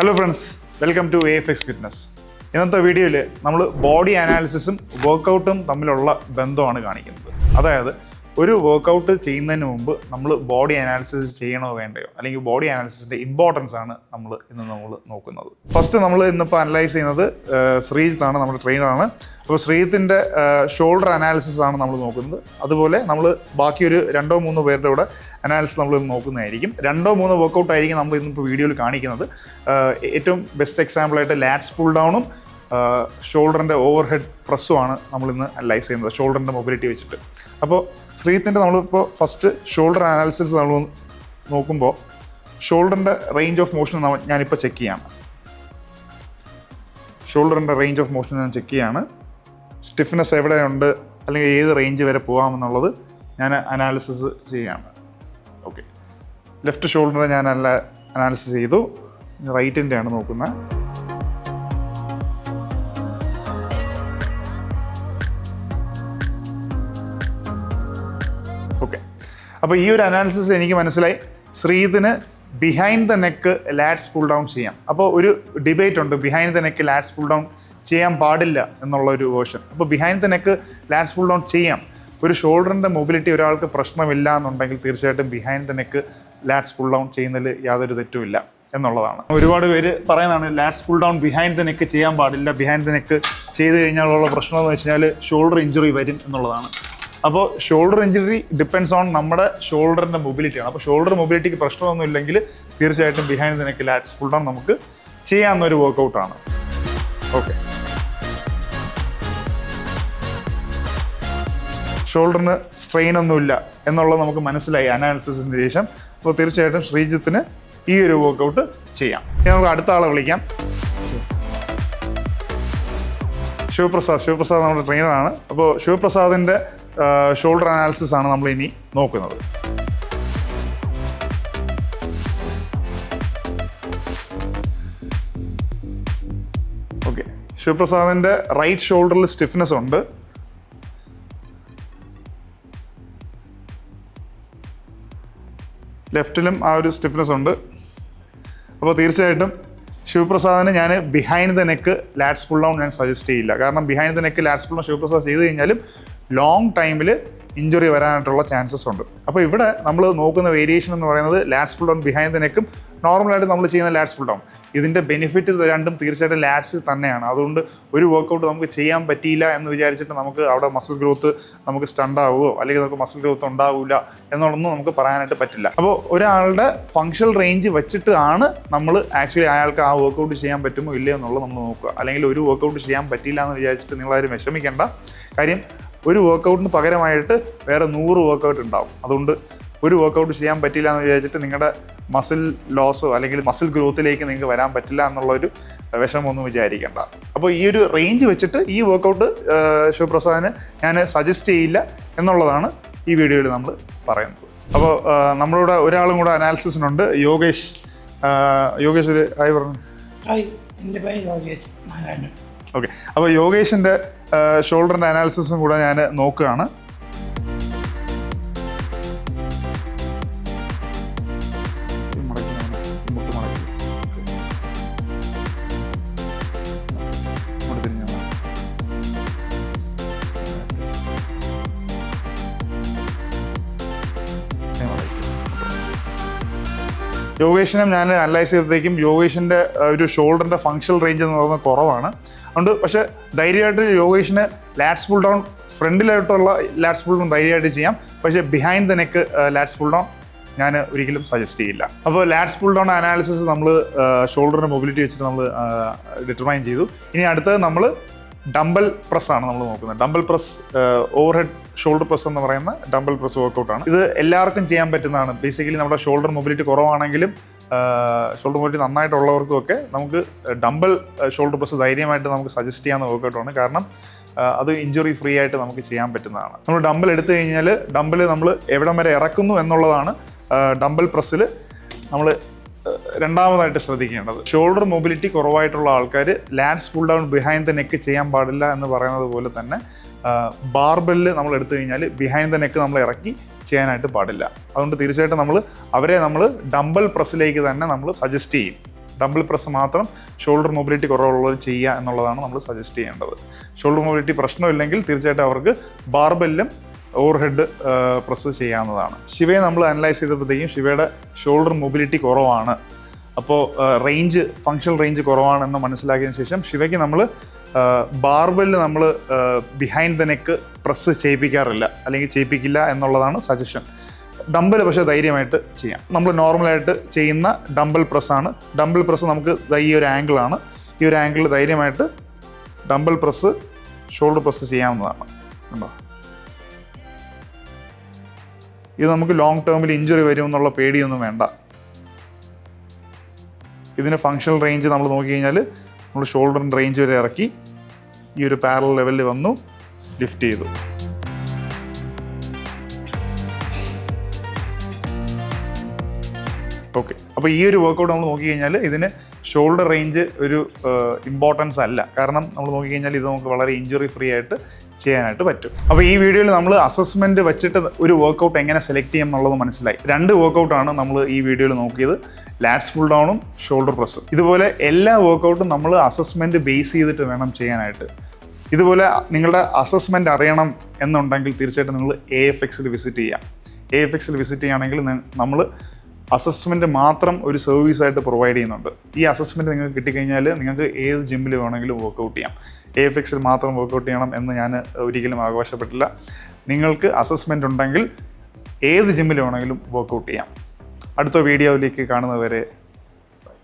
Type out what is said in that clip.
Hello friends, welcome to AFX fitness. ഇന്നത്തെ വീഡിയോയിൽ നമ്മൾ ബോഡി അനാലിസിസും വർക്കൗട്ടും തമ്മിലുള്ള ബന്ധമാണ് കാണിക്കുന്നത്. അതായത് ഒരു വർക്കൗട്ട് ചെയ്യുന്നതിന് മുമ്പ് നമ്മൾ ബോഡി അനാലിസിസ് ചെയ്യണോ വേണ്ടയോ, അല്ലെങ്കിൽ ബോഡി അനാലിസിസിൻ്റെ ഇമ്പോർട്ടൻസ് ആണ് ഇന്ന് നമ്മൾ നോക്കുന്നത്. ഫസ്റ്റ് നമ്മൾ ഇന്നിപ്പോൾ അനലൈസ് ചെയ്യുന്നത് ശ്രീജിത്താണ്, നമ്മുടെ ട്രെയിനറാണ്. അപ്പോൾ ശ്രീജിത്തിൻ്റെ ഷോൾഡർ അനാലിസിസ് ആണ് നമ്മൾ നോക്കുന്നത്. അതുപോലെ നമ്മൾ ബാക്കി ഒരു 2-3 പേരുടെ കൂടെ അനാലിസിസ് നമ്മൾ നോക്കുന്നതായിരിക്കും. 2-3 വർക്കൗട്ട് ആയിരിക്കും നമ്മൾ ഇന്നിപ്പോൾ വീഡിയോയിൽ കാണിക്കുന്നത്. ഏറ്റവും ബെസ്റ്റ് എക്സാമ്പിളായിട്ട് ലാറ്റ്സ് പുൾ ഡൗണും ഷോൾഡറിൻ്റെ ഓവർ ഹെഡ് പ്രസ്സുമാണ് നമ്മളിന്ന് അനലൈസ് ചെയ്യുന്നത്, ഷോൾഡറിൻ്റെ മൊബിലിറ്റി വെച്ചിട്ട്. അപ്പോൾ ശ്രീജിത്തിൻ്റെ നമ്മളിപ്പോൾ ഫസ്റ്റ് ഷോൾഡർ അനാലിസിസ് നമ്മൾ നോക്കുമ്പോൾ ഷോൾഡറിൻ്റെ റേഞ്ച് ഓഫ് മോഷൻ ഞാനിപ്പോൾ ചെക്ക് ചെയ്യാണ്. ഷോൾഡറിൻ്റെ റേഞ്ച് ഓഫ് മോഷൻ ഞാൻ ചെക്ക് ചെയ്യാണ്. സ്റ്റിഫ്നെസ് എവിടെയുണ്ട്, അല്ലെങ്കിൽ ഏത് റേഞ്ച് വരെ പോകാമെന്നുള്ളത് ഞാൻ അനാലിസിസ് ചെയ്യുകയാണ്. ഓക്കെ, ലെഫ്റ്റ് ഷോൾഡറിനെ ഞാൻ അനാലിസിസ് ചെയ്തു. റൈറ്റിൻ്റെയാണ് നോക്കുന്നത്. ഓക്കെ, അപ്പോൾ ഈ ഒരു അനാലിസിസ് എനിക്ക് മനസ്സിലായി. ശ്രീജിത്തിന് behind the neck lats pull down ചെയ്യാം. അപ്പോൾ ഒരു ഡിബേറ്റ് ഉണ്ട്, behind the neck lats pull down ചെയ്യാൻ പാടില്ല എന്നുള്ള ഒരു വേർഷൻ. അപ്പോൾ behind the neck lats pull down ചെയ്യാം. ഒരു ഷോൾഡറിൻ്റെ മൊബിലിറ്റി ഒരാൾക്ക് പ്രശ്നമില്ല എന്നുണ്ടെങ്കിൽ തീർച്ചയായിട്ടും behind the neck lats pull down ചെയ്യുന്നതിൽ യാതൊരു തെറ്റുമില്ല എന്നുള്ളതാണ്. ഒരുപാട് പേര് പറയുന്നതാണ് lats pull down behind the neck ചെയ്യാൻ പാടില്ല, ബിഹൈൻഡ് ദ നെക്ക് ചെയ്ത് കഴിഞ്ഞാലുള്ള പ്രശ്നം എന്ന് വെച്ച് കഴിഞ്ഞാൽ ഷോൾഡർ ഇഞ്ചുറി വരും എന്നുള്ളതാണ്. അപ്പോൾ ഷോൾഡർ ഇഞ്ചുറി ഡിപ്പെൻഡ്സ് ഓൺ നമ്മുടെ ഷോൾഡറിൻ്റെ മൊബിലിറ്റിയാണ്. അപ്പോൾ ഷോൾഡർ മൊബിലിറ്റിക്ക് പ്രശ്നമൊന്നും ഇല്ലെങ്കിൽ തീർച്ചയായിട്ടും behind the neck lats pull down നമുക്ക് ചെയ്യാവുന്നൊരു വർക്കൗട്ടാണ്. ഓക്കെ, ഷോൾഡറിന് സ്ട്രെയിൻ ഒന്നുമില്ല എന്നുള്ളത് നമുക്ക് മനസ്സിലായി അനാലിസിസിന് ശേഷം. അപ്പോൾ തീർച്ചയായിട്ടും ശ്രീജിത്തിന് ഈ ഒരു വർക്കൗട്ട് ചെയ്യാം. ഇനി നമുക്ക് അടുത്ത ആളെ വിളിക്കാം. ശിവപ്രസാദ് നമ്മുടെ ട്രെയിനറാണ്. അപ്പോൾ ശിവപ്രസാദിൻ്റെ ഷോൾഡർ അനാലിസിസ് ആണ് നമ്മൾ ഇനി നോക്കുന്നത്. ഓക്കെ, ശിവപ്രസാദിൻ്റെ റൈറ്റ് ഷോൾഡറിൽ സ്റ്റിഫ്നെസ് ഉണ്ട്. ലെഫ്റ്റിലും ആ ഒരു സ്റ്റിഫ്നെസ് ഉണ്ട്. അപ്പോൾ തീർച്ചയായിട്ടും ശിവപ്രസാദിന് ഞാൻ behind the neck lats pull down ഞാൻ സജസ്റ്റ് ചെയ്യില്ല. കാരണം behind the neck lats pull down ശിവപ്രസാദ് ചെയ്ത് കഴിഞ്ഞാലും ലോങ് ടൈമിൽ ഇഞ്ചുറി വരാനായിട്ടുള്ള ചാൻസസ് ഉണ്ട്. അപ്പോൾ ഇവിടെ നമ്മൾ നോക്കുന്ന വേരിയേഷൻ എന്ന് പറയുന്നത് lats pull down behind the നെക്കും നോർമലായിട്ട് നമ്മൾ ചെയ്യുന്ന ലാറ്റ്സ് പുൾ ഡൗൺ. ഇതിൻ്റെ ബെനിഫിറ്റ് രണ്ടും തീർച്ചയായിട്ടും ലാറ്റ്സിൽ തന്നെയാണ്. അതുകൊണ്ട് ഒരു വർക്കൗട്ട് നമുക്ക് ചെയ്യാൻ പറ്റിയില്ല എന്ന് വിചാരിച്ചിട്ട് നമുക്ക് അവിടെ മസിൽ ഗ്രോത്ത് നമുക്ക് സ്റ്റണ്ടാവുമോ അല്ലെങ്കിൽ നമുക്ക് മസിൽ ഗ്രോത്ത് ഉണ്ടാവില്ല എന്നുള്ളതൊന്നും നമുക്ക് പറയാനായിട്ട് പറ്റില്ല. അപ്പോൾ ഒരാളുടെ ഫങ്ഷണൽ റേഞ്ച് വെച്ചിട്ട് ആണ് നമ്മൾ ആക്ച്വലി അയാൾക്ക് ആ വർക്കൗട്ട് ചെയ്യാൻ പറ്റുമോ ഇല്ലയോ എന്നുള്ളത് നമ്മൾ നോക്കുക. അല്ലെങ്കിൽ ഒരു വർക്കൗട്ട് ചെയ്യാൻ പറ്റിയില്ല എന്ന് വിചാരിച്ചിട്ട് നിങ്ങളാരും വിഷമിക്കേണ്ട. കാര്യം ഒരു വർക്കൗട്ടിന് പകരമായിട്ട് വേറെ 100 വർക്കൗട്ട് ഉണ്ടാവും. അതുകൊണ്ട് ഒരു വർക്കൗട്ട് ചെയ്യാൻ പറ്റില്ല എന്ന് വിചാരിച്ചിട്ട് നിങ്ങളുടെ മസിൽ ലോസോ അല്ലെങ്കിൽ മസിൽ ഗ്രോത്തിലേക്ക് നിങ്ങൾക്ക് വരാൻ പറ്റില്ല എന്നുള്ളൊരു വിഷമമൊന്നും വിചാരിക്കേണ്ട. അപ്പോൾ ഈ ഒരു റേഞ്ച് വെച്ചിട്ട് ഈ വർക്കൗട്ട് ശിവപ്രസാദിന് ഞാൻ സജസ്റ്റ് ചെയ്യില്ല എന്നുള്ളതാണ് ഈ വീഡിയോയിൽ നമ്മൾ പറയുന്നത്. അപ്പോൾ നമ്മളിവിടെ ഒരാളും കൂടെ അനാലിസിസിനുണ്ട്, യോഗേഷ്. യോഗേഷ് ഒരു ഹായ് പറഞ്ഞു. ഹായ്, എൻ്റെ പേര് യോഗേഷ്. ഓക്കെ, അപ്പോൾ യോഗേഷിൻ്റെ ഷോൾഡറിൻ്റെ അനാലിസിസും കൂടെ ഞാൻ നോക്കുകയാണ്. യോഗേഷിനെ ഞാൻ അനലൈസ് ചെയ്തപ്പോഴത്തേക്കും യോഗേഷിൻ്റെ ഒരു ഷോൾഡറിൻ്റെ ഫങ്ഷണൽ റേഞ്ച് എന്ന് പറയുന്നത് കുറവാണ്. അതുകൊണ്ട് പക്ഷേ ധൈര്യമായിട്ട് യോഗേഷിന് ലാറ്റ്സ് പുൾ ഡൗൺ ഫ്രണ്ടിലായിട്ടുള്ള ലാറ്റ്സ് പുൾ ഡൗൺ ധൈര്യമായിട്ട് ചെയ്യാം. പക്ഷേ behind the neck lats pull down ഞാൻ ഒരിക്കലും സജസ്റ്റ് ചെയ്യില്ല. അപ്പോൾ ലാറ്റ്സ് പുൾ ഡൗൺ അനാലിസിസ് നമ്മൾ ഷോൾഡറിൻ്റെ മൊബിലിറ്റി വെച്ചിട്ട് നമ്മൾ ഡിറ്റർമൈൻ ചെയ്തു. ഇനി അടുത്തത് നമ്മൾ ഡംബൽ പ്രസ്സാണ് നമ്മൾ നോക്കുന്നത്. Dumbbell press, over head shoulder press എന്ന് പറയുന്ന ഡംബൽ പ്രസ് വർക്കൗട്ടാണ്. ഇത് എല്ലാവർക്കും ചെയ്യാൻ പറ്റുന്നതാണ്. ബേസിക്കലി നമ്മുടെ ഷോൾഡർ മൊബിലിറ്റി കുറവാണെങ്കിലും ഷോൾഡർ മൊബിലിറ്റി നന്നായിട്ടുള്ളവർക്കും ഒക്കെ നമുക്ക് ഡംബൽ ഷോൾഡർ പ്രസ് ധൈര്യമായിട്ട് നമുക്ക് സജസ്റ്റ് ചെയ്യാവുന്ന വർക്കൗട്ടാണ്. കാരണം അത് ഇഞ്ചുറി ഫ്രീ ആയിട്ട് നമുക്ക് ചെയ്യാൻ പറ്റുന്നതാണ്. നമ്മൾ ഡംബൽ എടുത്തു കഴിഞ്ഞാൽ ഡംബൽ നമ്മൾ എവിടം വരെ ഇറക്കുന്നു എന്നുള്ളതാണ് ഡംബൽ പ്രസ്സിൽ നമ്മൾ രണ്ടാമതായിട്ട് ശ്രദ്ധിക്കേണ്ടത്. ഷോൾഡർ മൊബിലിറ്റി കുറവായിട്ടുള്ള ആൾക്കാർ let's pull down behind the neck ചെയ്യാൻ പാടില്ല എന്ന് പറയുന്നത് പോലെ തന്നെ ബാർബെല്ല് നമ്മൾ എടുത്തു കഴിഞ്ഞാൽ ബിഹൈൻഡ് ദ നെക്ക് നമ്മൾ ഇറക്കി ചെയ്യാനായിട്ട് പാടില്ല. അതുകൊണ്ട് തീർച്ചയായിട്ടും അവരെ നമ്മൾ ഡംബൽ പ്രസ്സിലേക്ക് തന്നെ നമ്മൾ സജസ്റ്റ് ചെയ്യും. ഡംബിൾ പ്രസ് മാത്രം ഷോൾഡർ മൊബിലിറ്റി കുറവുള്ളവർ ചെയ്യുക എന്നുള്ളതാണ് നമ്മൾ സജസ്റ്റ് ചെയ്യേണ്ടത്. ഷോൾഡർ മൊബിലിറ്റി പ്രശ്നമില്ലെങ്കിൽ തീർച്ചയായിട്ടും അവർക്ക് ബാർബെല്ലും ഓവർ ഹെഡ് പ്രസ് ചെയ്യാവുന്നതാണ്. ശിവയെ നമ്മൾ അനലൈസ് ചെയ്തപ്പോഴത്തേക്കും ശിവയുടെ ഷോൾഡർ മൊബിലിറ്റി കുറവാണ്. അപ്പോൾ ഫങ്ഷണൽ റേഞ്ച് കുറവാണെന്ന് മനസ്സിലാക്കിയതിന് ശേഷം ശിവയ്ക്ക് നമ്മൾ ബാർബെല്ല് നമ്മൾ ബിഹൈൻഡ് ദ നെക്ക് പ്രസ് ചെയ്യിപ്പിക്കാറില്ല, അല്ലെങ്കിൽ ചെയ്യിപ്പിക്കില്ല എന്നുള്ളതാണ് സജഷൻ. ഡംബൽ പക്ഷേ ധൈര്യമായിട്ട് ചെയ്യാം. നമ്മൾ നോർമലായിട്ട് ചെയ്യുന്ന ഡംബൽ പ്രസ്സാണ്. ഡംബൽ പ്രസ് നമുക്ക് ഈ ഒരു ആംഗിളാണ്. ഈ ഒരു ആംഗിൾ ധൈര്യമായിട്ട് ഡംബൽ പ്രസ് ഷോൾഡർ പ്രസ് ചെയ്യാവുന്നതാണ്. കണ്ടോ, ഇത് നമുക്ക് ലോങ് ടേമിൽ ഇഞ്ചുറി വരും എന്നുള്ള പേടിയൊന്നും വേണ്ട. ഇതിന് ഫങ്ഷണൽ റേഞ്ച് നമ്മൾ നോക്കിക്കഴിഞ്ഞാൽ നമ്മൾ ഷോൾഡറിൻ്റെ റേഞ്ച് വരെ ഇറക്കി ഈ ഒരു പാരലൽ ലെവലിൽ വന്നു, ലിഫ്റ്റ് ചെയ്തു. ഓക്കെ, അപ്പോൾ ഈ ഒരു വർക്കൗട്ട് നമ്മൾ നോക്കിക്കഴിഞ്ഞാൽ ഇതിന് ഷോൾഡർ റേഞ്ച് ഒരു ഇമ്പോർട്ടൻസ് അല്ല. കാരണം നമ്മൾ നോക്കിക്കഴിഞ്ഞാൽ ഇത് നമുക്ക് വളരെ ഇഞ്ചുറി ഫ്രീ ആയിട്ട് ചെയ്യാനായിട്ട് പറ്റും. അപ്പോൾ ഈ വീഡിയോയിൽ നമ്മൾ അസസ്മെൻറ്റ് വെച്ചിട്ട് ഒരു വർക്കൗട്ട് എങ്ങനെ സെലക്ട് ചെയ്യാം എന്നുള്ളത് മനസ്സിലായി. 2 വർക്കൗട്ടാണ് നമ്മൾ ഈ വീഡിയോയിൽ നോക്കിയത്, ലാറ്റ്സ് പുൾ ഡൗണും ഷോൾഡർ പ്രസ്സും. ഇതുപോലെ എല്ലാ വർക്കൗട്ടും നമ്മൾ അസസ്മെൻറ്റ് ബേസ് ചെയ്തിട്ട് വേണം ചെയ്യാനായിട്ട്. ഇതുപോലെ നിങ്ങളുടെ അസസ്മെൻറ്റ് അറിയണം എന്നുണ്ടെങ്കിൽ തീർച്ചയായിട്ടും നിങ്ങൾ AFXൽ വിസിറ്റ് ചെയ്യാം. AFXൽ വിസിറ്റ് ചെയ്യുകയാണെങ്കിൽ നമ്മൾ അസസ്മെൻറ്റ് മാത്രം ഒരു സർവീസായിട്ട് പ്രൊവൈഡ് ചെയ്യുന്നുണ്ട്. ഈ അസസ്മെൻറ്റ് നിങ്ങൾക്ക് കിട്ടിക്കഴിഞ്ഞാൽ നിങ്ങൾക്ക് ഏത് ജിമ്മിൽ വേണമെങ്കിലും വർക്കൗട്ട് ചെയ്യാം. AFXൽ മാത്രം വർക്കൗട്ട് ചെയ്യണം എന്ന് ഞാൻ ഒരിക്കലും ആഘോഷപ്പെട്ടില്ല. നിങ്ങൾക്ക് അസസ്മെൻറ്റ് ഉണ്ടെങ്കിൽ ഏത് ജിമ്മിൽ വേണമെങ്കിലും വർക്കൗട്ട് ചെയ്യാം. അടുത്ത വീഡിയോയിലേക്ക് കാണുന്നവരെ